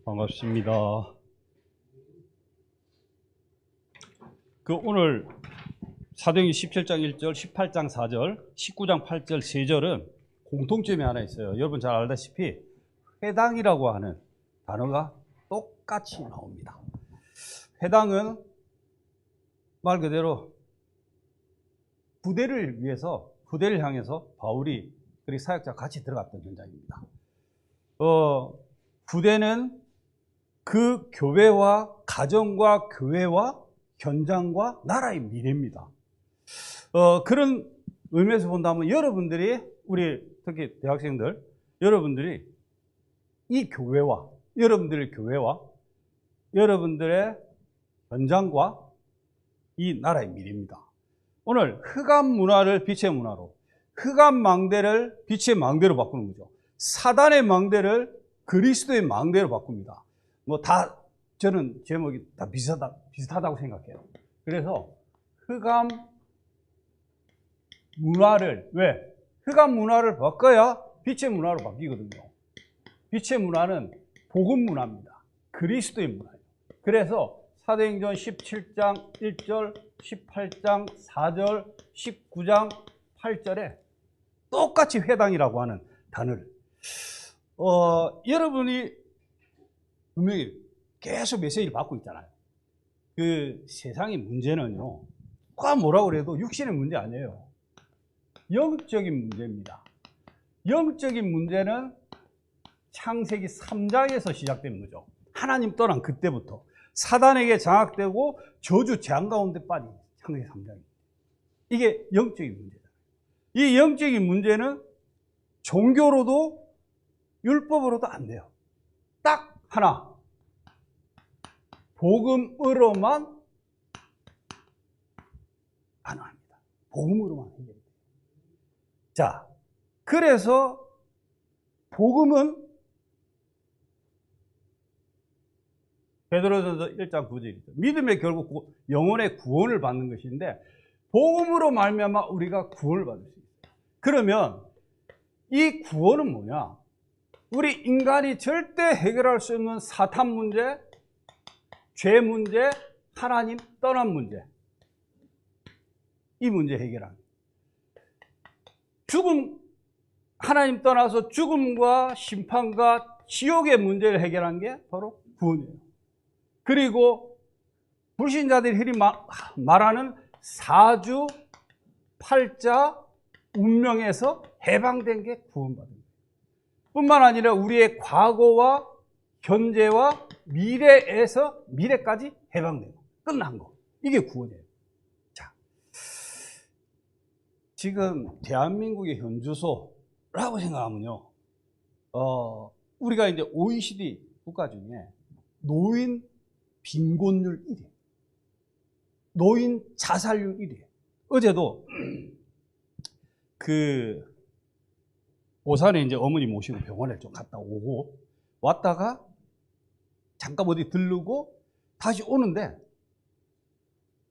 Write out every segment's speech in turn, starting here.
반갑습니다. 오늘 사도행전 17장 1절, 18장 4절, 19장 8절, 3절은 공통점이 하나 있어요. 여러분 잘 알다시피 회당이라고 하는 단어가 똑같이 나옵니다. 회당은 말 그대로 부대를 위해서, 부대를 향해서 바울이 그리고 사역자가 같이 들어갔던 현장입니다. 부대는 그 교회와 가정과 교회와 현장과 나라의 미래입니다. 그런 의미에서 본다면 여러분들이, 우리 특히 대학생들, 여러분들이 이 교회와, 여러분들의 교회와 여러분들의 현장과 이 나라의 미래입니다. 오늘 흑암 문화를 빛의 문화로, 흑암 망대를 빛의 망대로 바꾸는 거죠. 사단의 망대를 그리스도의 망대로 바꿉니다. 저는 제목이 다 비슷하다고 생각해요. 그래서 흑암 문화를, 왜? 흑암 문화를 바꿔야 빛의 문화로 바뀌거든요. 빛의 문화는 복음 문화입니다. 그리스도의 문화예요. 그래서 사도행전 17장 1절, 18장 4절, 19장 8절에 똑같이 회당이라고 하는 단어를, 여러분이 분명히 계속 메시지를 받고 있잖아요. 그 세상의 문제는요, 누가 뭐라고 그래도 육신의 문제 아니에요. 영적인 문제입니다. 영적인 문제는 창세기 3장에서 시작된 거죠. 하나님 떠난 그때부터 사단에게 장악되고 저주 재앙 가운데 빠진 창세기 3장입니다. 이게 영적인 문제다. 이 영적인 문제는 종교로도 율법으로도 안 돼요. 딱 하나, 복음으로만 가능합니다. 복음으로만 해결돼요. 자, 그래서 복음은 베드로전서 1장 9절이죠. 믿음의 결국 영혼의 구원을 받는 것인데, 복음으로 말미암아 우리가 구원을 받을 수 있어요. 그러면 이 구원은 뭐냐? 우리 인간이 절대 해결할 수 없는 사탄 문제, 죄 문제, 하나님 떠난 문제, 이 문제 해결하는, 죽음, 하나님 떠나서 죽음과 심판과 지옥의 문제를 해결한 게 바로 구원이에요. 그리고 불신자들이 흔히 말하는 사주, 팔자, 운명에서 해방된 게 구원받은 거예요. 뿐만 아니라 우리의 과거와 현재와 미래에서 미래까지 해방되고 끝난 거, 이게 구원이에요. 자, 지금 대한민국의 현주소라고 생각하면요, 우리가 이제 OECD 국가 중에 노인 빈곤율 1위, 노인 자살률 1위. 어제도 오산에 이제 어머니 모시고 병원에 좀 갔다 오고 왔다가 잠깐 어디 들르고 다시 오는데,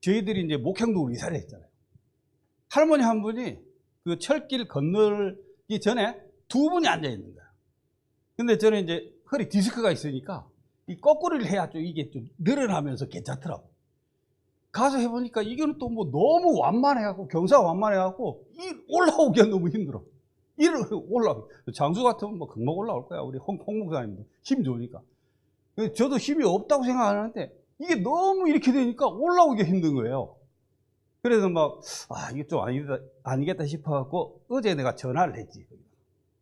저희들이 이제 목행동으로 이사를 했잖아요. 할머니 한 분이 그 철길 건너기 전에 두 분이 앉아 있는 거야. 근데 저는 이제 허리 디스크가 있으니까 이 거꾸로를 해야 좀 이게 좀 늘어나면서 괜찮더라고. 가서 해보니까 이거는 또 뭐 너무 완만해갖고, 경사가 완만해갖고 올라오기가 너무 힘들어. 장수 같으면 뭐 금방 올라올 거야. 우리 홍 목사님도 힘 좋으니까. 저도 힘이 없다고 생각하는데 이게 너무 이렇게 되니까 올라오기가 힘든 거예요. 그래서 이게 좀 아니겠다 싶어갖고 어제 내가 전화를 했지.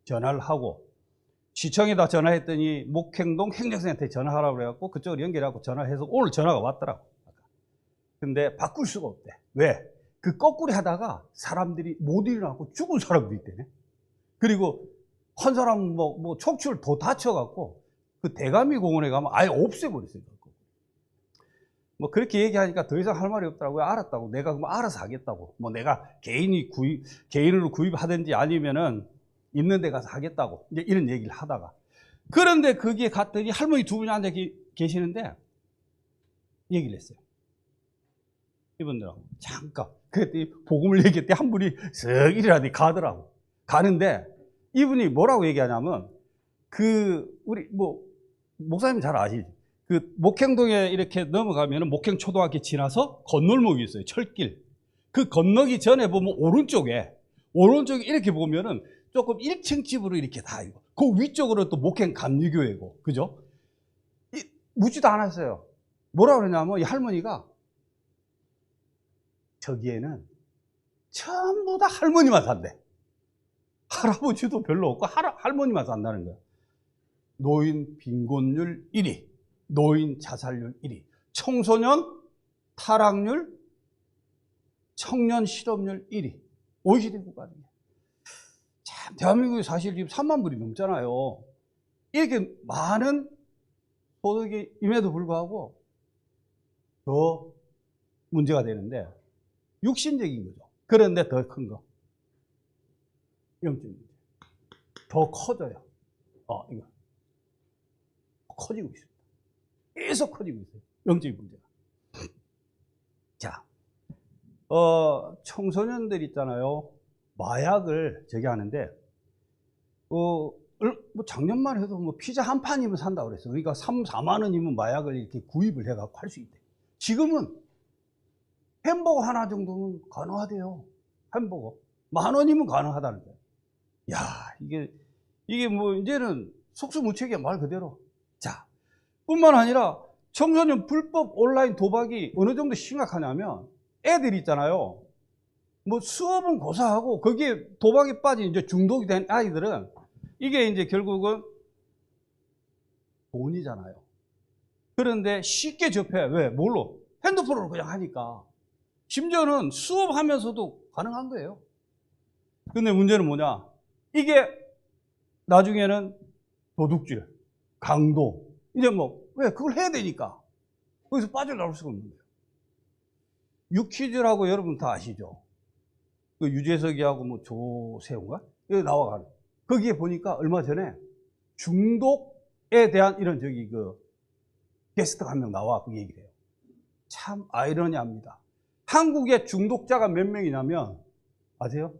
전화를 하고 시청에다 전화했더니 목행동 행정센터에 전화하라고 그래갖고 그쪽으로 연결하고 전화해서 오늘 전화가 왔더라고. 근데 바꿀 수가 없대. 왜? 그 거꾸로 하다가 사람들이 못 일어나고 죽은 사람도 있대네. 그리고 한 사람은 척추를 더 다쳐갖고 그 대가미 공원에 가면 아예 없애버렸어요. 그렇게 얘기하니까 더 이상 할 말이 없더라고요. 알았다고. 내가 그럼 알아서 하겠다고. 내가 개인으로 구입하든지 아니면은 있는 데 가서 하겠다고. 이제 이런 얘기를 하다가. 그런데 거기에 갔더니 할머니 두 분이 앉아 계시는데 얘기를 했어요. 이분들하고. 잠깐. 그랬더니 복음을 얘기했더니 한 분이 쓱 이리라니 가더라고. 가는데 이분이 뭐라고 얘기하냐면, 우리 목사님 잘 아시죠? 그 목행동에 이렇게 넘어가면 목행초등학교 지나서 건널목이 있어요. 철길. 그 건너기 전에 보면 오른쪽에 이렇게 보면은 조금 1층 집으로 이렇게 다 있고, 그 위쪽으로 또 목행 감리교회고, 그죠? 묻지도 않았어요. 뭐라 그러냐면 이 할머니가 저기에는 전부 다 할머니만 산대. 할아버지도 별로 없고 할머니만 산다는 거야. 노인 빈곤율 1위, 노인 자살률 1위, 청소년 타락률, 청년 실업률 1위. OECD 국가 중에. 참, 대한민국이 사실 지금 3만 불이 넘잖아요. 이렇게 많은 소득임에도 불구하고 더 문제가 되는데, 육신적인 거죠. 그런데 더 큰 거. 영적인 문제. 더 커져요. 이거. 커지고 있습니다. 계속 커지고 있어요. 영적인 문제가. 자, 청소년들 있잖아요. 마약을 저기 하는데, 뭐 작년만 해도 뭐 피자 한 판이면 산다고 그랬어요. 그러니까 3, 4만 원이면 마약을 이렇게 구입을 해갖고 할 수 있대. 지금은 햄버거 하나 정도는 가능하대요. 햄버거. 10,000원이면 가능하다는 거예요. 야, 이게 뭐 이제는 속수무책이야, 말 그대로. 자, 뿐만 아니라 청소년 불법 온라인 도박이 어느 정도 심각하냐면, 애들 있잖아요. 뭐 수업은 고사하고 거기에 도박에 빠진 이제 중독이 된 아이들은 이게 이제 결국은 돈이잖아요. 그런데 쉽게 접해. 왜? 뭘로? 핸드폰으로 그냥 하니까. 심지어는 수업하면서도 가능한 거예요. 근데 문제는 뭐냐? 이게 나중에는 도둑질, 강도. 이제 뭐, 왜? 그걸 해야 되니까. 거기서 빠져나올 수가 없는 거예요. 유퀴즈라고 여러분 다 아시죠? 그 유재석이하고 뭐 조세호인가? 여기 나와가는. 거기에 보니까 얼마 전에 중독에 대한 이런 게스트가 한 명 나와 그 얘기를 해요. 참 아이러니합니다. 한국의 중독자가 몇 명이냐면, 아세요?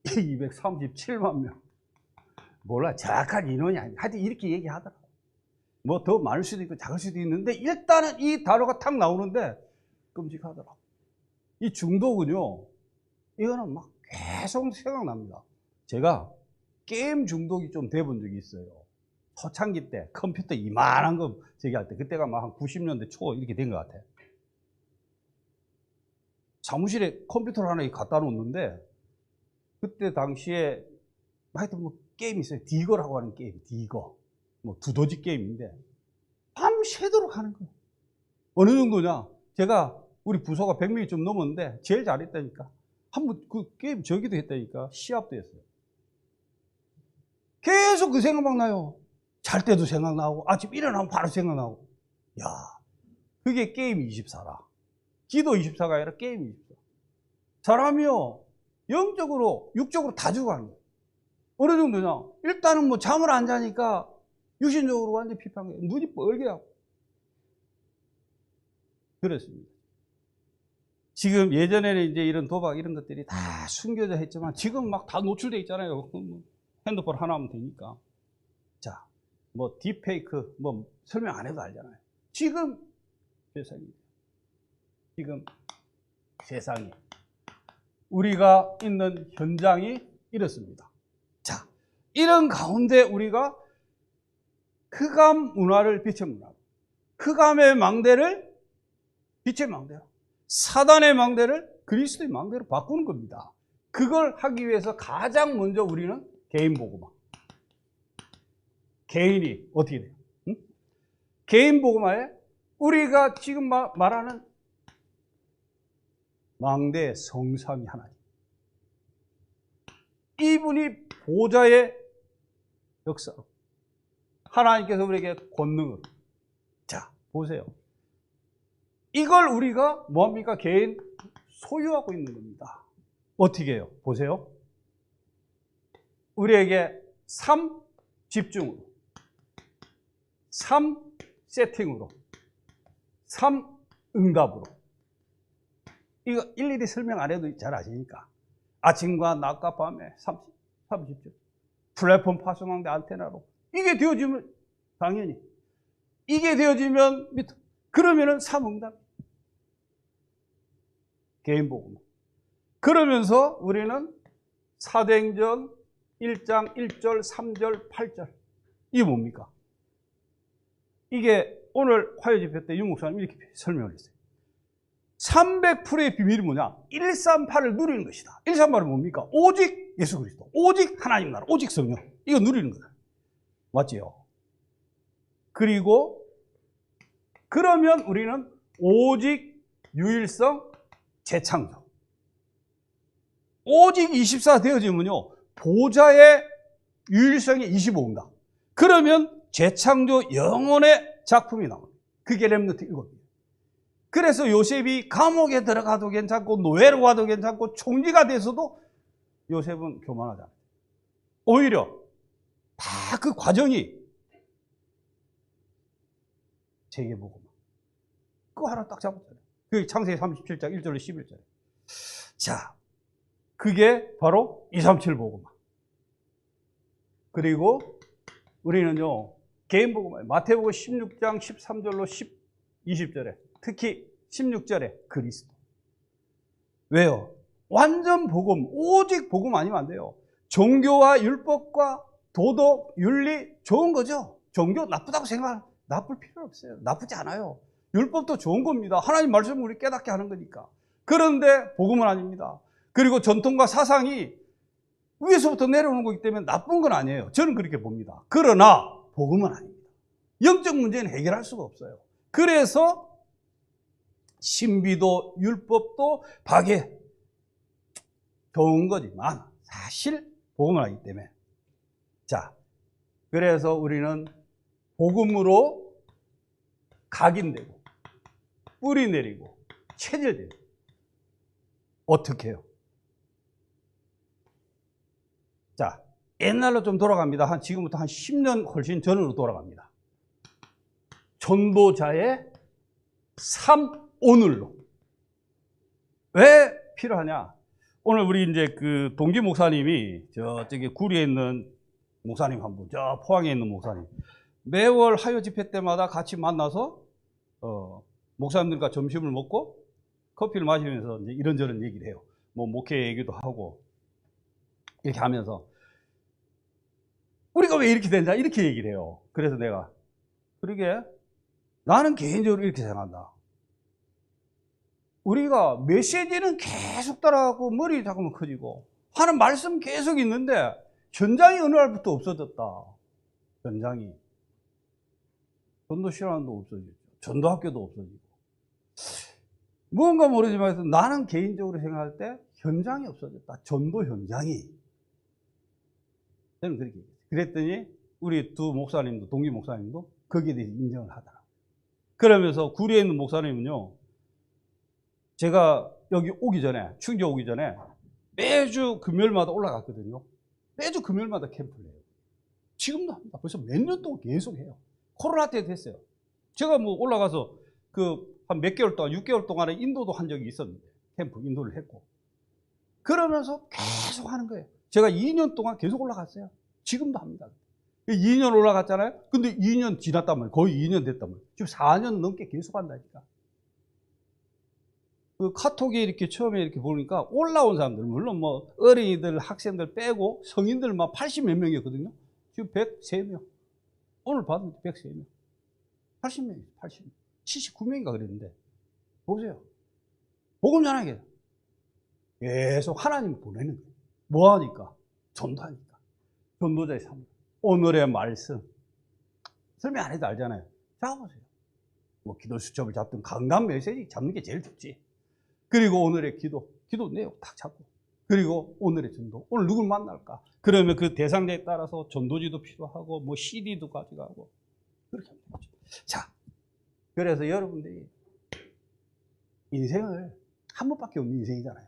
(237만 명). 몰라, 정확한 인원이 아니야. 하여튼 이렇게 얘기하더라고. 뭐 더 많을 수도 있고 작을 수도 있는데, 일단은 이 단어가 탁 나오는데 끔찍하더라고. 이 중독은요, 이거는 막 계속 생각납니다. 제가 게임 중독이 좀 돼본 적이 있어요. 초창기 때 컴퓨터 이만한 거 저기 할 때, 그때가 막 한 90년대 초 이렇게 된 것 같아. 사무실에 컴퓨터를 하나 갖다 놓는데, 그때 당시에 하여튼 뭐 게임이 있어요. 디거라고 하는 게임, 디거. 뭐 두더지 게임인데 밤새도록 하는 거예요. 어느 정도냐? 제가 우리 부서가 100명이 좀 넘었는데 제일 잘했다니까. 한번 그 게임 저기도 했다니까. 시합도 했어요. 계속 그 생각만 나요. 잘 때도 생각나고, 아침 일어나면 바로 생각나고. 야, 그게 게임 24라. 기도 24가 아니라 게임 24. 사람이요, 영적으로, 육적으로 다 죽어가는 거예요. 어느 정도냐? 일단은 뭐 잠을 안 자니까 육신적으로 완전히 피폐한 거예요. 눈이 뻘게 하고. 그렇습니다. 지금 예전에는 이제 이런 도박 이런 것들이 다 숨겨져 했지만 지금 막 다 노출돼 있잖아요. 핸드폰 하나 하면 되니까. 자, 뭐 딥페이크 뭐 설명 안 해도 알잖아요. 지금 세상이 우리가 있는 현장이 이렇습니다. 자, 이런 가운데 우리가 흑암 문화를 빛의 문화, 흑암의 망대를 빛의 망대로, 사단의 망대를 그리스도의 망대로 바꾸는 겁니다. 그걸 하기 위해서 가장 먼저 우리는 개인 복음화. 개인이 어떻게 돼요? 응? 개인 복음화에 우리가 지금 말하는 망대 성삼위 하나님, 이분이 보좌의 역사로 하나님께서 우리에게 권능을. 자, 보세요. 이걸 우리가 뭐합니까? 개인 소유하고 있는 겁니다. 어떻게 해요? 보세요. 우리에게 3 집중으로, 3 세팅으로, 3 응답으로. 이거 일일이 설명 안 해도 잘 아시니까. 아침과 낮과 밤에 3 집중. 플랫폼 파송망대 안테나로. 이게 되어지면 당연히 이게 되어지면 그러면은 삼응답 개인 복음. 그러면서 우리는 사도행전 1장 1절, 3절, 8절. 이게 뭡니까? 이게 오늘 화요 집회 때 윤 목사님 이렇게 설명을 했어요. 300%의 비밀이 뭐냐? 138을 누리는 것이다. 138은 뭡니까? 오직 예수 그리스도, 오직 하나님 나라, 오직 성령. 이거 누리는 거다. 맞지요? 그리고 그러면 우리는 오직 유일성 재창조. 오직 24 되어지면요, 보좌의 유일성이 25입니다. 그러면 재창조 영혼의 작품이 나옵니다. 그게 렘넌트 7입니다. 그래서 요셉이 감옥에 들어가도 괜찮고 노예로 가도 괜찮고 총리가 돼서도 요셉은 교만하지 않아요. 오히려 다 그 과정이 세계복음. 그거 하나 딱 잡았잖아요. 그게 창세기 37장 1절로 11절에. 자, 그게 바로 237 복음. 그리고 우리는요, 개인 복음, 마태복음 16장 13절로 20절에, 특히 16절에 그리스도. 왜요? 완전 복음, 오직 복음 아니면 안 돼요. 종교와 율법과 도덕, 윤리 좋은 거죠. 종교 나쁘다고 나쁠 필요 없어요. 나쁘지 않아요. 율법도 좋은 겁니다. 하나님 말씀을 우리 깨닫게 하는 거니까. 그런데 복음은 아닙니다. 그리고 전통과 사상이 위에서부터 내려오는 거기 때문에 나쁜 건 아니에요. 저는 그렇게 봅니다. 그러나 복음은 아닙니다. 영적 문제는 해결할 수가 없어요. 그래서 신비도 율법도 박해 좋은 거지만 사실 복음은 아니기 때문에. 자, 그래서 우리는 복음으로 각인되고 뿌리 내리고 체질되고. 어떻게 해요? 자, 옛날로 좀 돌아갑니다. 지금부터 한 10년 훨씬 전으로 돌아갑니다. 전도자의 삶, 오늘로. 왜 필요하냐? 오늘 우리 이제 그 동기 목사님이 저기 구리에 있는 목사님 한 분, 저 포항에 있는 목사님, 매월 화요 집회 때마다 같이 만나서 목사님들과 점심을 먹고 커피를 마시면서 이제 이런저런 얘기를 해요. 뭐 목회 얘기도 하고 이렇게 하면서 우리가 왜 이렇게 되냐 이렇게 얘기를 해요. 그래서 내가 그러게 나는 개인적으로 이렇게 생각한다. 우리가 메시지는 계속 따라가고 머리 잡으면 커지고 하는 말씀 계속 있는데 현장이 어느 날부터 없어졌다. 현장이. 전도실험도 없어지고 전도학교도 없어지고 뭔가 모르지만 나는 개인적으로 생각할 때 현장이 없어졌다. 전도 현장이. 저는 그렇게 얘기했어요. 그랬더니 우리 두 목사님도 동기 목사님도 거기에 대해서 인정을 하더라고요. 그러면서 구리에 있는 목사님은요, 제가 여기 오기 전에, 충주 오기 전에 매주 금요일마다 올라갔거든요. 매주 금요일마다 캠프를 해요. 지금도 합니다. 벌써 몇 년 동안 계속 해요. 코로나 때 됐어요. 제가 뭐 올라가서 한 몇 개월 동안, 6개월 동안에 인도도 한 적이 있었는데, 캠프 인도를 했고. 그러면서 계속 하는 거예요. 제가 2년 동안 계속 올라갔어요. 지금도 합니다. 2년 올라갔잖아요. 근데 2년 지났단 말이에요. 거의 2년 됐단 말이에요. 지금 4년 넘게 계속 한다니까. 그 카톡에 이렇게 처음에 이렇게 보니까 올라온 사람들, 물론 뭐 어린이들, 학생들 빼고 성인들만 80 몇 명이었거든요. 지금 103명. 오늘 봤는데 103명. 80명이에요. 80명. 79명인가 그랬는데. 보세요. 복음 전하게 계속 하나님 보내는 거예요. 뭐 하니까? 전도하니까. 전도자의 삶. 오늘의 말씀. 설명 안 해도 알잖아요. 잡아보세요. 뭐 기도 수첩을 잡든 강단 메시지 잡는 게 제일 좋지. 그리고 오늘의 기도 내용 딱 잡고. 그리고 오늘의 전도. 오늘 누굴 만날까? 그러면 그 대상자에 따라서 전도지도 필요하고, 뭐 CD도 가져가고. 그렇게 하면 되죠. 자, 그래서 여러분들이 인생을 한 번밖에 없는 인생이잖아요.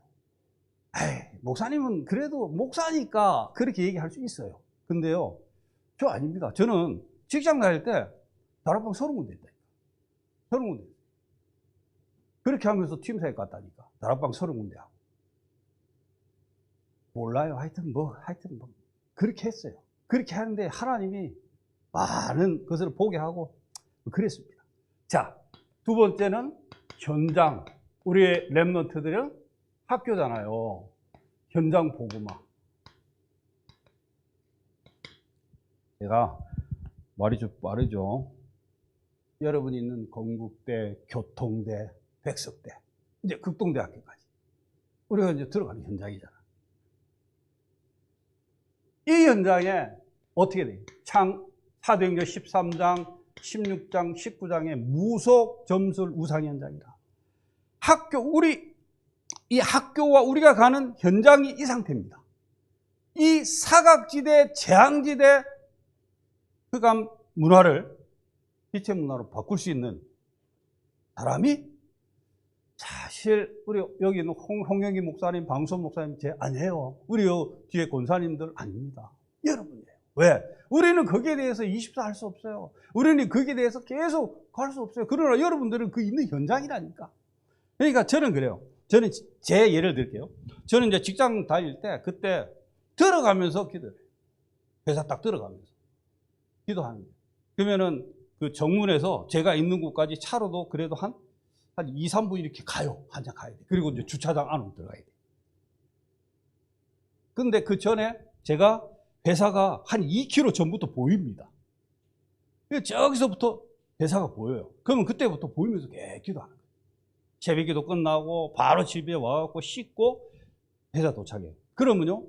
에이, 목사님은 그래도 목사니까 그렇게 얘기할 수 있어요. 근데요, 저 아닙니다. 저는 직장 다닐 때 다락방 30군데 했다니까. 30군데. 그렇게 하면서 팀사에 갔다니까. 다락방 30군데 하고. 몰라요. 하여튼 뭐, 그렇게 했어요. 그렇게 하는데 하나님이 많은 것을 보게 하고 그랬습니다. 자, 두 번째는 현장. 우리의 랩런트들은 학교잖아요. 현장 복음화. 제가 말이 좀 빠르죠. 여러분이 있는 건국대, 교통대, 백석대, 이제 극동대학교까지 우리가 이제 들어가는 현장이잖아. 이 현장에 어떻게 돼요? 사도행전 13장, 16장, 19장의 무속 점술 우상 현장이다. 이 학교와 우리가 가는 현장이 이 상태입니다. 이 사각지대, 재앙지대, 흑암 문화를 빛의 문화로 바꿀 수 있는 사람이 사실 우리 여기 있는 홍영기 목사님, 방송 목사님 제 아니에요. 우리 뒤에 권사님들 아닙니다. 여러분이에요. 왜? 우리는 거기에 대해서 24 할 수 없어요. 우리는 거기에 대해서 계속 갈 수 없어요. 그러나 여러분들은 그 있는 현장이라니까. 그러니까 저는 그래요. 저는 제 예를 들게요. 저는 이제 직장 다닐 때 그때 들어가면서 기도해요. 회사 딱 들어가면서 기도하는 거예요. 그러면은 그 정문에서 제가 있는 곳까지 차로도 그래도 한 2, 3분 이렇게 가요. 한참 가야 돼. 그리고 이제 주차장 안으로 들어가야 돼. 근데 그 전에 제가 회사가 한 2km 전부터 보입니다. 저기서부터 회사가 보여요. 그러면 그때부터 보이면서 기도하는 거예요. 새벽기도 끝나고 바로 집에 와갖고 씻고 회사 도착해요. 그러면요,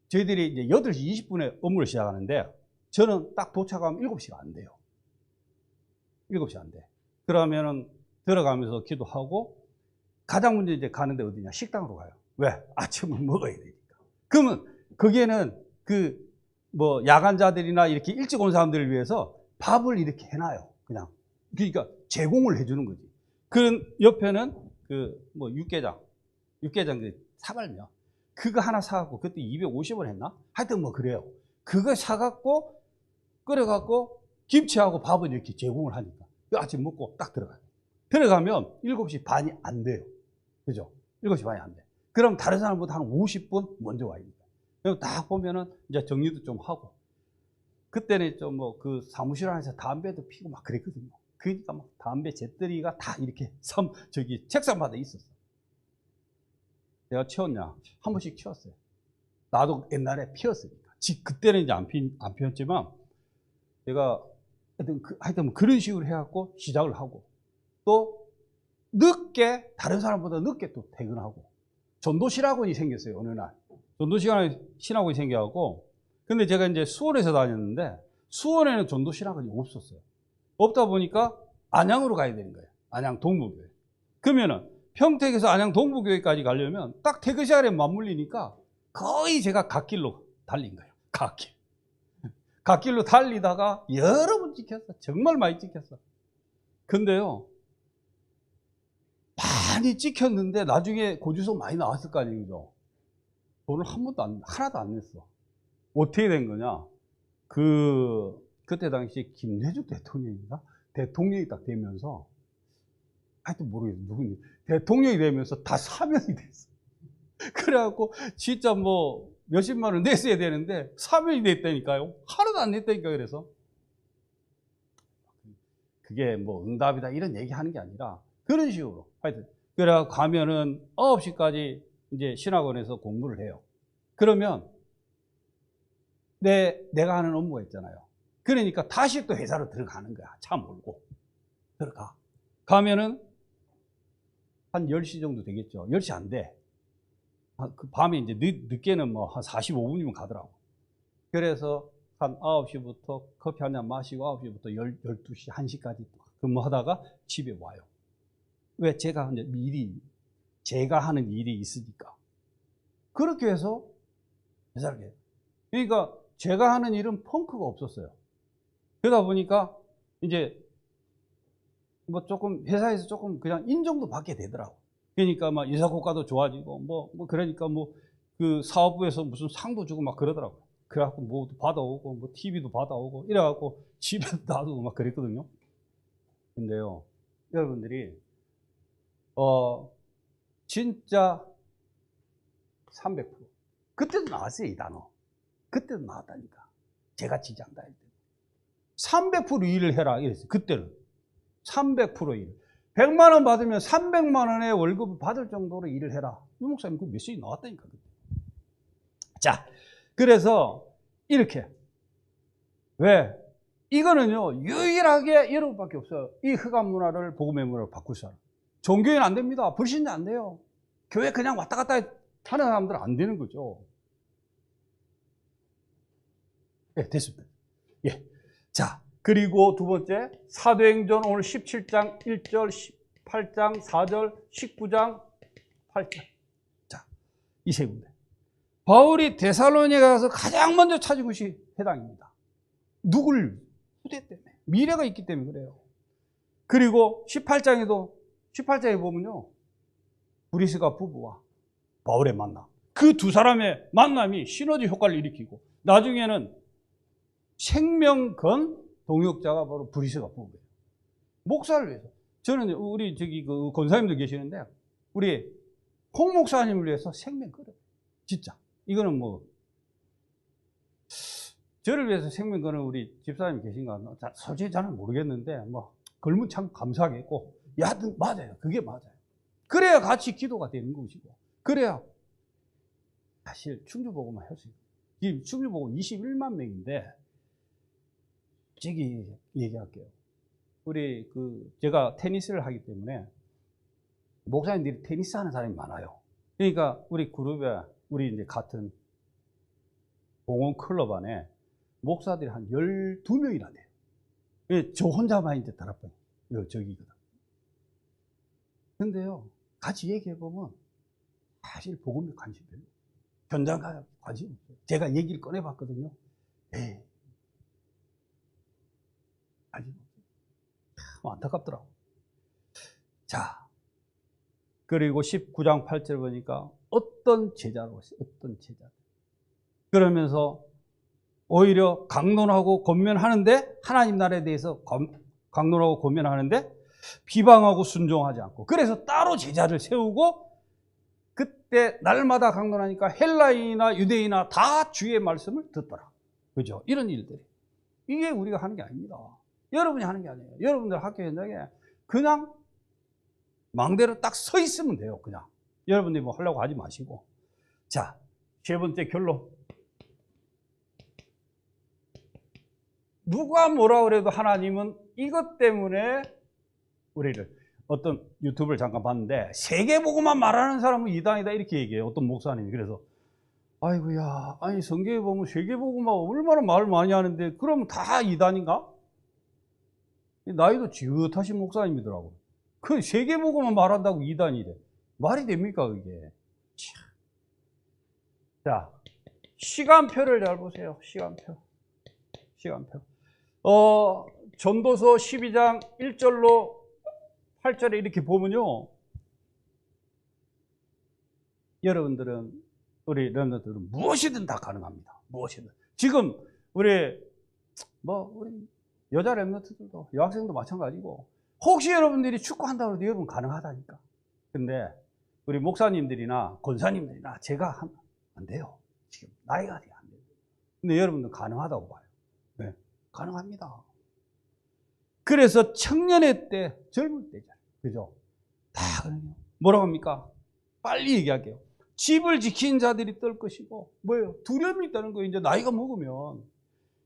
저희들이 이제 8시 20분에 업무를 시작하는데 저는 딱 도착하면 7시가 안 돼요. 7시 안 돼. 그러면은 들어가면서 기도하고 가장 먼저 이제 가는데 어디냐? 식당으로 가요. 왜? 아침을 먹어야 되니까. 그러면 거기에는 야간자들이나 이렇게 일찍 온 사람들을 위해서 밥을 이렇게 해놔요. 그냥. 그러니까 제공을 해주는 거지. 그 옆에는 육개장 사발면. 그거 하나 사갖고, 그때 250원 했나? 하여튼 그래요. 그거 사갖고, 끓여갖고, 김치하고 밥은 이렇게 제공을 하니까. 아침 먹고 딱 들어가요. 들어가면 7시 반이 안 돼요. 그죠? 7시 반이 안 돼. 그럼 다른 사람보다 한 50분 먼저 와야 됩니다. 그럼 딱 보면은 이제 정리도 좀 하고. 그때는 좀 사무실 안에서 담배도 피고 막 그랬거든요. 그러니까 막 담배 재떨이가 다 이렇게 책상마다 있었어. 내가 치웠냐? 한 번씩 치웠어요. 나도 옛날에 피웠으니까. 그때는 이제 안 피웠지만, 제가 하여튼 그런 식으로 해갖고 시작을 하고, 또 늦게, 다른 사람보다 늦게 또 퇴근하고, 전도신학원이 생겼어요, 어느 날. 전도신학원이 생겨갖고, 근데 제가 이제 수원에서 다녔는데, 수원에는 전도신학원이 없었어요. 없다 보니까 안양으로 가야 되는 거예요. 안양 동부교회. 그러면은 평택에서 안양 동부교회까지 가려면 딱 퇴근 시간에 맞물리니까 거의 제가 갓길로 달린 거예요. 갓길로 달리다가 여러 번 찍혔어. 정말 많이 찍혔어. 근데요, 많이 찍혔는데 나중에 고주소 많이 나왔을 거 아니에요. 돈을 하나도 안 냈어. 어떻게 된 거냐? 그때 당시 김대중 대통령인가? 대통령이 딱 되면서, 하여튼 모르겠어. 누군지. 대통령이 되면서 다 사면이 됐어. 그래갖고, 진짜 몇십만 원 냈어야 되는데, 사면이 됐다니까요. 하나도 안 냈다니까, 그래서. 그게 응답이다, 이런 얘기 하는 게 아니라, 그런 식으로. 하여튼. 그래갖고 가면은 9시까지 이제 신학원에서 공부를 해요. 그러면, 내가 하는 업무가 있잖아요. 그러니까 다시 또 회사로 들어가는 거야. 차 몰고. 들어가. 가면은 한 10시 정도 되겠죠. 10시 안 돼. 그 밤에 이제 늦게는 한 45분이면 가더라고. 그래서 한 9시부터 커피 한 잔 마시고 9시부터 12시, 1시까지 근무하다가 집에 와요. 왜? 제가 하는 일이 있으니까. 그렇게 해서 회사를 해요. 그러니까 제가 하는 일은 펑크가 없었어요. 그러다 보니까 이제 조금 회사에서 조금 그냥 인정도 받게 되더라고. 그러니까 막 인사고과도 좋아지고 그러니까 그 사업부에서 무슨 상도 주고 막 그러더라고. 그래갖고 뭐도 받아오고 TV도 받아오고 이래갖고 집에도 놔두고 막 그랬거든요. 근데요, 여러분들이 진짜 300% 그때도 나왔어요, 이 단어. 그때도 나왔다니까. 제가 지지한다. 300% 일을 해라. 이랬어요. 그때는. 300% 일. 100만 원 받으면 300만 원의 월급을 받을 정도로 일을 해라. 유 목사님 그 메시지 나왔다니까. 자, 그래서 이렇게. 왜? 이거는요, 유일하게 여러분밖에 없어요. 이 흑암 문화를 복음의 문화로 바꿀 사람. 종교인 안 됩니다. 불신자 안 돼요. 교회 그냥 왔다 갔다 하는 사람들은 안 되는 거죠. 예, 됐습니다. 예. 자, 그리고 두 번째, 사도행전 오늘 17장 1절, 18장 4절, 19장 8절. 자, 이 세 군데. 바울이 데살로니가에 가서 가장 먼저 찾은 것이 회당입니다. 누굴? 후대 때문에. 미래가 있기 때문에 그래요. 그리고 18장에 보면요. 브리스가 부부와 바울의 만남. 그 두 사람의 만남이 시너지 효과를 일으키고, 나중에는 생명건 동역자가 바로 브리스가 부부예요. 목사를 위해서. 저는 우리 그 권사님들 계시는데, 우리 홍 목사님을 위해서 생명 걸어요. 진짜. 이거는 뭐, 저를 위해서 생명 거는 우리 집사님 계신가? 솔직히 저는 모르겠는데, 뭐, 걸면 참 감사하겠고, 여하튼 맞아요. 그게 맞아요. 그래야 같이 기도가 되는 것이고, 그래야 사실 충주복음만 할 수 있어요. 지금 충주복음 21만 명인데, 저기 얘기할게요. 우리 제가 테니스를 하기 때문에 목사님들이 테니스 하는 사람이 많아요. 그러니까 우리 그룹에 우리 이제 같은 공원 클럽 안에 목사들이 한 12명이나 돼요. 저 혼자만 이제 다락방 저기거든. 근데요, 같이 얘기해보면 사실 복음에 관심이 별로, 현장 관심이 없어요. 제가 얘기를 꺼내봤거든요. 에이, 관심 없어요. 참 안타깝더라고. 자, 그리고 19장 8절 보니까 어떤 제자로, 어떤 제자. 그러면서 오히려 강론하고 권면하는데, 하나님 나라에 대해서 강론하고 권면하는데 비방하고 순종하지 않고, 그래서 따로 제자를 세우고, 그때 날마다 강론하니까 헬라인이나 유대인이나 다 주의 말씀을 듣더라. 그죠? 이런 일들이. 이게 우리가 하는 게 아닙니다. 여러분이 하는 게 아니에요. 여러분들 학교 현장에 그냥 망대로 딱 서 있으면 돼요. 그냥. 여러분들이 뭐 하려고 하지 마시고. 자, 세 번째 결론. 누가 뭐라 그래도 하나님은 이것 때문에 우리를, 어떤 유튜브를 잠깐 봤는데, 세계보고만 말하는 사람은 이단이다 이렇게 얘기해요. 어떤 목사님이. 그래서 아이고야, 아니 성경에 보면 세계보고만 얼마나 말을 많이 하는데 그러면 다 이단인가? 나이도 지긋하신 목사님이더라고. 그 세계보고만 말한다고 이단이래. 말이 됩니까 그게? 자, 시간표를 잘 보세요. 시간표. 전도서 12장 1절로 8절에 이렇게 보면요, 여러분들은, 우리 렘넌트들은 무엇이든 다 가능합니다. 무엇이든. 지금 우리 여자 렘넌트들도, 여학생도 마찬가지고, 혹시 여러분들이 축구한다고 해도 여러분 가능하다니까. 근데 우리 목사님들이나 권사님들이나 제가 하면 안 돼요. 지금 나이가 돼요. 안 돼요. 근데 여러분들 가능하다고 봐요. 네, 가능합니다. 그래서 청년의 때, 젊을 때잖아요. 그죠? 다 그러네요. 뭐라고 합니까? 빨리 얘기할게요. 집을 지킨 자들이 떨 것이고, 뭐예요? 두려움이 있다는 거예요. 이제 나이가 먹으면.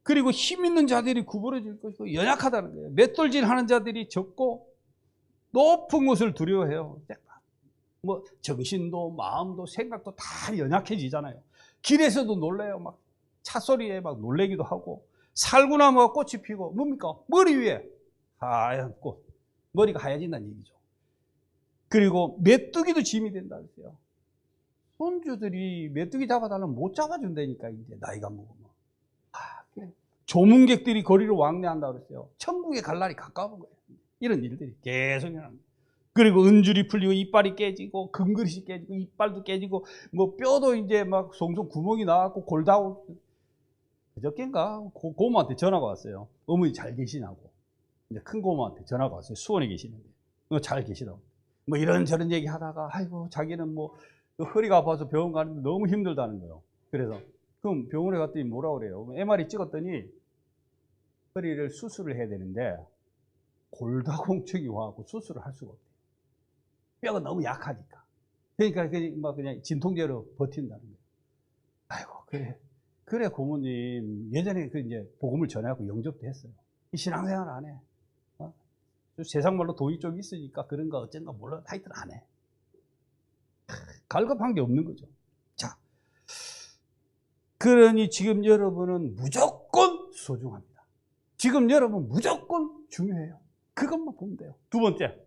그리고 힘 있는 자들이 구부러질 것이고, 연약하다는 거예요. 맷돌질 하는 자들이 적고, 높은 것을 두려워해요. 뭐, 정신도, 마음도, 생각도 다 연약해지잖아요. 길에서도 놀래요. 막, 차 소리에 막 놀래기도 하고, 살구나무가 꽃이 피고, 뭡니까? 머리 위에 하얀 꽃. 머리가 하얘진다는 얘기죠. 그리고 메뚜기도 짐이 된다 그랬어요. 손주들이 메뚜기 잡아달라면 못 잡아준다니까, 이제 나이가 먹으면. 조문객들이 거리로 왕래한다 그랬어요. 천국에 갈 날이 가까운 거예요. 이런 일들이 계속 일어납니다. 그리고 은줄이 풀리고 이빨이 깨지고 금그릇이 깨지고 이빨도 깨지고 뭐 뼈도 이제 막 송송 구멍이 나왔고 골다고. 그저께인가 고모한테 전화가 왔어요. 어머니 잘 계시냐고. 이제 큰 고모한테 전화가 왔어요. 수원에 계시는데 잘 계시다고. 뭐 이런저런 얘기 하다가 아이고 자기는 뭐 허리가 아파서 병원 가는데 너무 힘들다는 거예요. 그래서 그럼 병원에 갔더니 뭐라 그래요? MRI 찍었더니 허리를 수술을 해야 되는데 골다공증이 와갖고 수술을 할 수가 없대요. 뼈가 너무 약하니까. 그러니까 그냥 진통제로 버틴다는 거예요. 아이고, 그래 고모님 예전에 이제 복음을 전해갖고 영접도 했어요. 이 신앙생활 안 해. 세상 말로 돈이 좀 있으니까 그런가 어쩐가 몰라. 하여튼 안 해. 갈급한 게 없는 거죠. 자, 그러니 지금 여러분은 무조건 소중합니다. 지금 여러분 무조건 중요해요. 그것만 보면 돼요. 두 번째,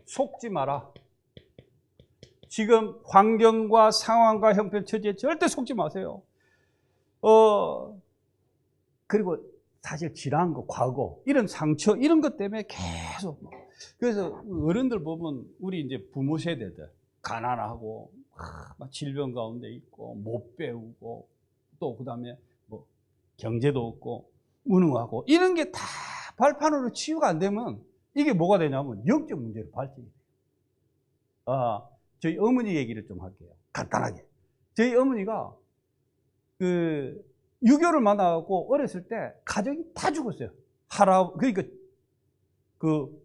속지 마라. 지금 환경과 상황과 형편 처지에 절대 속지 마세요. 그리고 사실 지난 거, 과거, 이런 상처, 이런 것 때문에 계속. 그래서 어른들 보면 우리 이제 부모 세대들, 가난하고, 막 질병 가운데 있고, 못 배우고, 또 그 다음에 뭐, 경제도 없고, 무능하고, 이런 게 다 발판으로 치유가 안 되면 이게 뭐가 되냐면 영적 문제로 발전이 돼요. 저희 어머니 얘기를 좀 할게요. 간단하게. 저희 어머니가 유교를 만나고 어렸을 때 가정이 다 죽었어요. 그러니까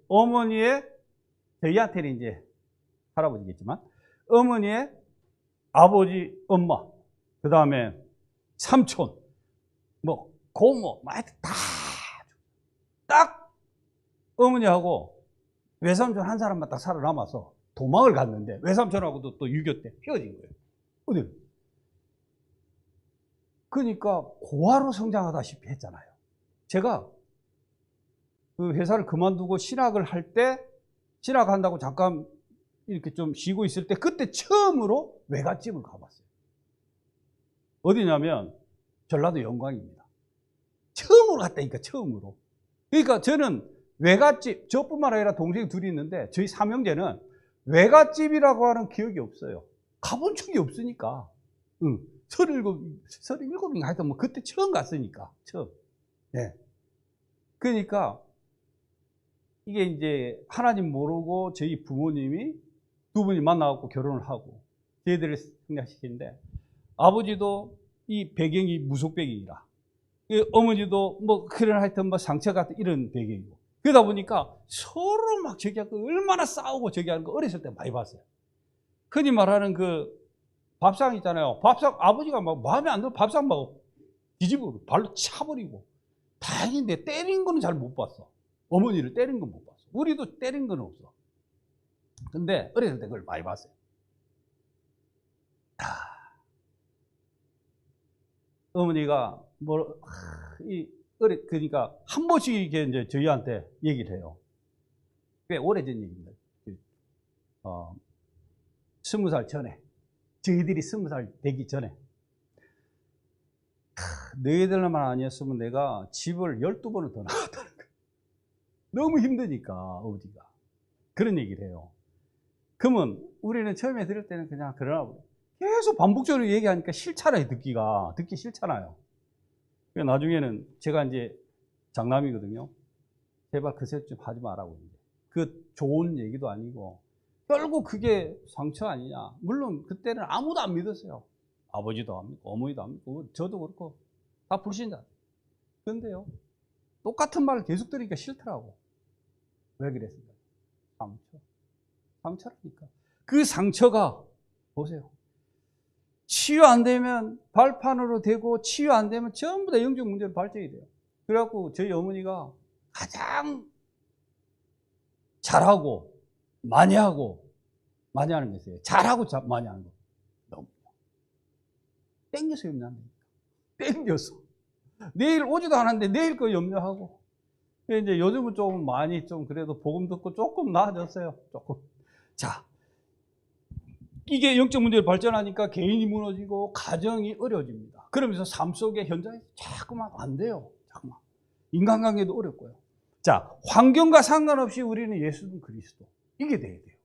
어머니의, 저희한테는 이제 할아버지겠지만, 어머니의 아버지, 엄마, 그 다음에 삼촌, 뭐, 고모, 딱 어머니하고 외삼촌 한 사람만 딱 살아남아서 도망을 갔는데, 외삼촌하고도 또 유교 때 헤어진 거예요. 어디? 그러니까 고아로 성장하다시피 했잖아요. 제가 그 회사를 그만두고 신학을 할 때, 신학한다고 잠깐 이렇게 좀 쉬고 있을 때, 그때 처음으로 외갓집을 가봤어요. 어디냐면 전라도 영광입니다. 처음으로 갔다니까, 처음으로. 그러니까 저는 외갓집, 저뿐만 아니라 동생이 둘이 있는데 저희 삼형제는 외갓집이라고 하는 기억이 없어요. 가본 적이 없으니까. 37인가 하여튼 뭐 그때 처음 갔으니까, 처음. 네. 그러니까 이게 이제 하나님 모르고 저희 부모님이 두 분이 만나갖고 결혼을 하고 저희들을 성장시키는데, 아버지도 이 배경이 무속 배경이라, 어머니도 뭐 그런 하여튼 뭐 상처 같은 이런 배경이고, 그러다 보니까 서로 막 저기하고 얼마나 싸우고 저기하는 거 어렸을 때 많이 봤어요. 흔히 말하는 밥상 있잖아요. 밥상, 아버지가 막 마음에 안 들어 밥상 막 뒤집어 발로 차버리고. 다행히 내 때린 거는 잘 못 봤어. 어머니를 때린 건 못 봤어. 우리도 때린 건 없어. 근데 어렸을 때 그걸 많이 봤어요. 어머니가 그러니까 한 번씩 이제 저희한테 얘기를 해요. 꽤 오래전 얘기입니다. 20살 전에, 저희들이 20살 되기 전에, 너희들만 아니었으면 내가 집을 12번을 더 나갔다는 거예요. 너무 힘드니까, 아버지가. 그런 얘기를 해요. 그러면 우리는 처음에 들을 때는 그냥 그러나 계속 반복적으로 얘기하니까 싫잖아요, 듣기 싫잖아요. 나중에는 제가 이제 장남이거든요. 제발 그 셋 좀 하지 말라고. 그 좋은 얘기도 아니고, 결국 그게 상처 아니냐. 물론 그때는 아무도 안 믿었어요. 아버지도 안 믿고, 어머니도 안 믿고, 저도 그렇고, 다 불신자. 그런데요, 똑같은 말을 계속 들으니까 싫더라고. 왜 그랬을까? 상처라니까. 그 상처가, 보세요. 치유 안 되면 발판으로 되고, 치유 안 되면 전부 다 영적 문제로 발전이 돼요. 그래갖고 저희 어머니가 가장 잘하고, 많이 하는 게 있어요. 잘하고 많이 하는 거. 너무. 땡겨서 염려한다니까. 땡겨서. 내일 오지도 않았는데 내일 거 염려하고. 이제 요즘은 조금 많이 그래도 복음 듣고 조금 나아졌어요. 조금. 자. 이게 영적 문제로 발전하니까 개인이 무너지고 가정이 어려워집니다. 그러면서 삶 속에 현장에서 자꾸만 안 돼요. 자꾸만. 인간관계도 어렵고요. 자, 환경과 상관없이 우리는 예수는 그리스도. 이게 돼야 돼요.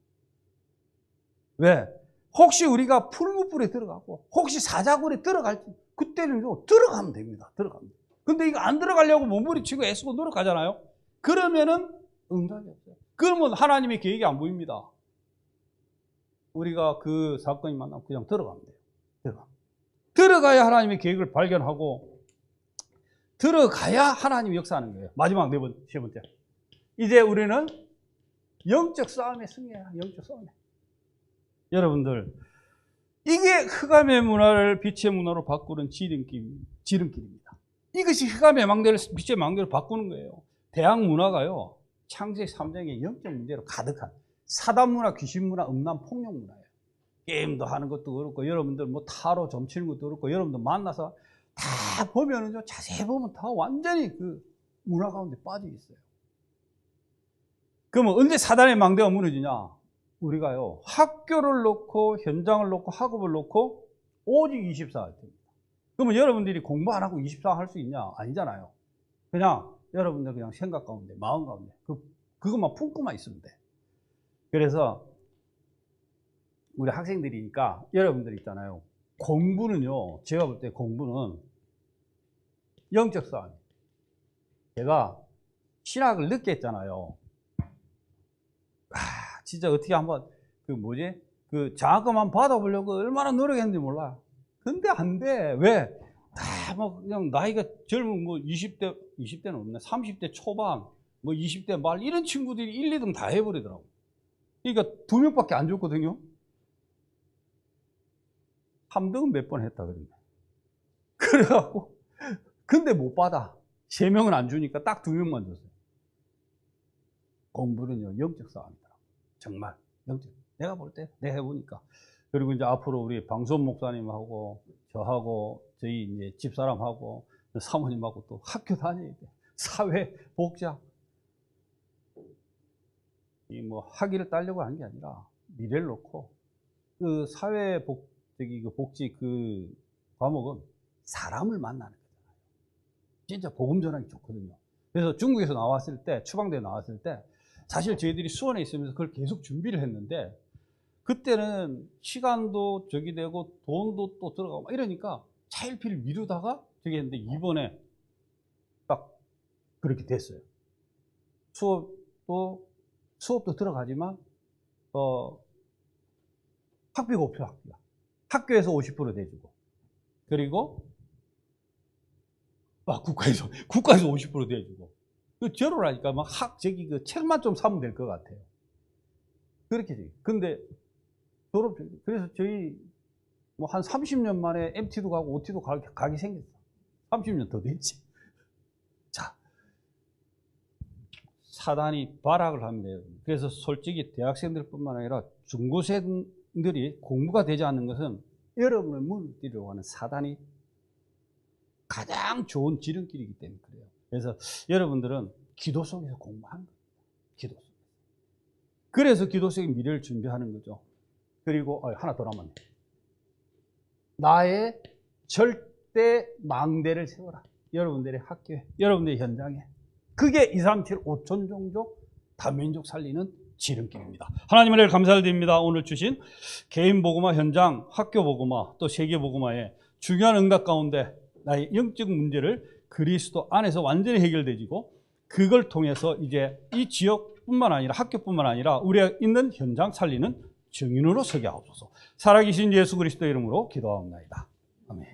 왜? 혹시 우리가 풀무불에 들어가고 혹시 사자굴에 들어갈 때 그때는 들어가면 됩니다. 들어가면. 근데 이거 안 들어가려고 몸부림치고 애쓰고 노력하잖아요. 그러면은 응답이 없어요. 그러면 하나님의 계획이 안 보입니다. 우리가 그 사건이 만나면 그냥 들어가면 돼요. 들어가. 들어가야 하나님의 계획을 발견하고 들어가야 하나님이 역사하는 거예요. 마지막 세 번째. 이제 우리는 영적 싸움에 승리해라. 영적 싸움에. 여러분들, 이게 흑암의 문화를 빛의 문화로 바꾸는 지름길입니다. 이것이 흑암의 망대를 빛의 망대로 바꾸는 거예요. 대학 문화가요, 창세기 3장의 영적 문제로 가득한 사단 문화, 귀신 문화, 음란, 폭력 문화예요. 게임도 하는 것도 그렇고, 여러분들 뭐 타로 점치는 것도 그렇고, 여러분들 만나서 다 보면은 자세히 보면 다 완전히 그 문화 가운데 빠져 있어요. 그러면 언제 사단의 망대가 무너지냐? 우리가요, 학교를 놓고, 현장을 놓고, 학업을 놓고, 오직 24할 때입니다. 그러면 여러분들이 공부 안 하고 24 할 수 있냐? 아니잖아요. 그냥, 여러분들 그냥 생각 가운데, 마음 가운데, 그것만 품고만 있으면 돼. 그래서, 우리 학생들이니까, 여러분들 있잖아요. 공부는요, 제가 볼 때 공부는 영적 싸움이에요. 제가 신학을 늦게 했잖아요. 진짜 어떻게 한번 장학금 한번 받아보려고 얼마나 노력했는지 몰라요. 근데 안 돼. 왜? 다 뭐 그냥 나이가 젊은 20대는 없네. 30대 초반, 20대 말 이런 친구들이 1, 2등 다 해버리더라고. 그러니까 2명밖에 안 줬거든요. 3등은 몇 번 했다 그러네. 그래갖고 근데 못 받아. 3명은 안 주니까 딱 2명만 줬어요. 공부는요, 영적 싸움이다. 정말 영적. 내가 볼 때, 내가 해보니까. 그리고 이제 앞으로 우리 방송 목사님하고 저하고 저희 이제 집사람하고 사모님하고 또 학교 다녀야 돼. 사회 복지학. 이 학위를 따려고 하는 게 아니라 미래를 놓고 그 사회 복지 그 과목은 사람을 만나는 거잖아요. 진짜 복음 전하기 좋거든요. 그래서 중국에서 나왔을 때, 추방대에 나왔을 때 사실 저희들이 수원에 있으면서 그걸 계속 준비를 했는데 그때는 시간도 저기 되고 돈도 또 들어가고 막 이러니까 차일피일 미루다가 저기 했는데 이번에 딱 그렇게 됐어요. 수업도 들어가지만 학비가 없어요. 학비가. 학교에서 50% 대주고 그리고 국가에서 50% 대주고 제로라니까 막 그 책만 좀 사면 될 것 같아요. 그렇게 돼. 근데 그래서 저희 한 30년 만에 MT도 가고 OT도 가기 생겼어. 30년 더 됐지. 자, 사단이 발악을 합니다. 그래서 솔직히 대학생들뿐만 아니라 중고생들이 공부가 되지 않는 것은 여러분을 무너뜨리려고 하는 사단이 가장 좋은 지름길이기 때문에 그래요. 그래서 여러분들은 기도 속에서 공부하는 거예요. 기도 속에서. 그래서 기도 속의 미래를 준비하는 거죠. 그리고 하나 더 남았네. 나의 절대 망대를 세워라. 여러분들의 학교에, 여러분들의 현장에. 그게 237 5천 종족 다민족 살리는 지름길입니다. 하나님 은혜를 감사를 드립니다. 오늘 주신 개인 복음화 현장, 학교 복음화, 또 세계 복음화의 중요한 응답 가운데 나의 영적 문제를 그리스도 안에서 완전히 해결되지고 그걸 통해서 이제 이 지역뿐만 아니라 학교뿐만 아니라 우리가 있는 현장 살리는 증인으로 서게 하옵소서. 살아계신 예수 그리스도 이름으로 기도하옵나이다. 아멘.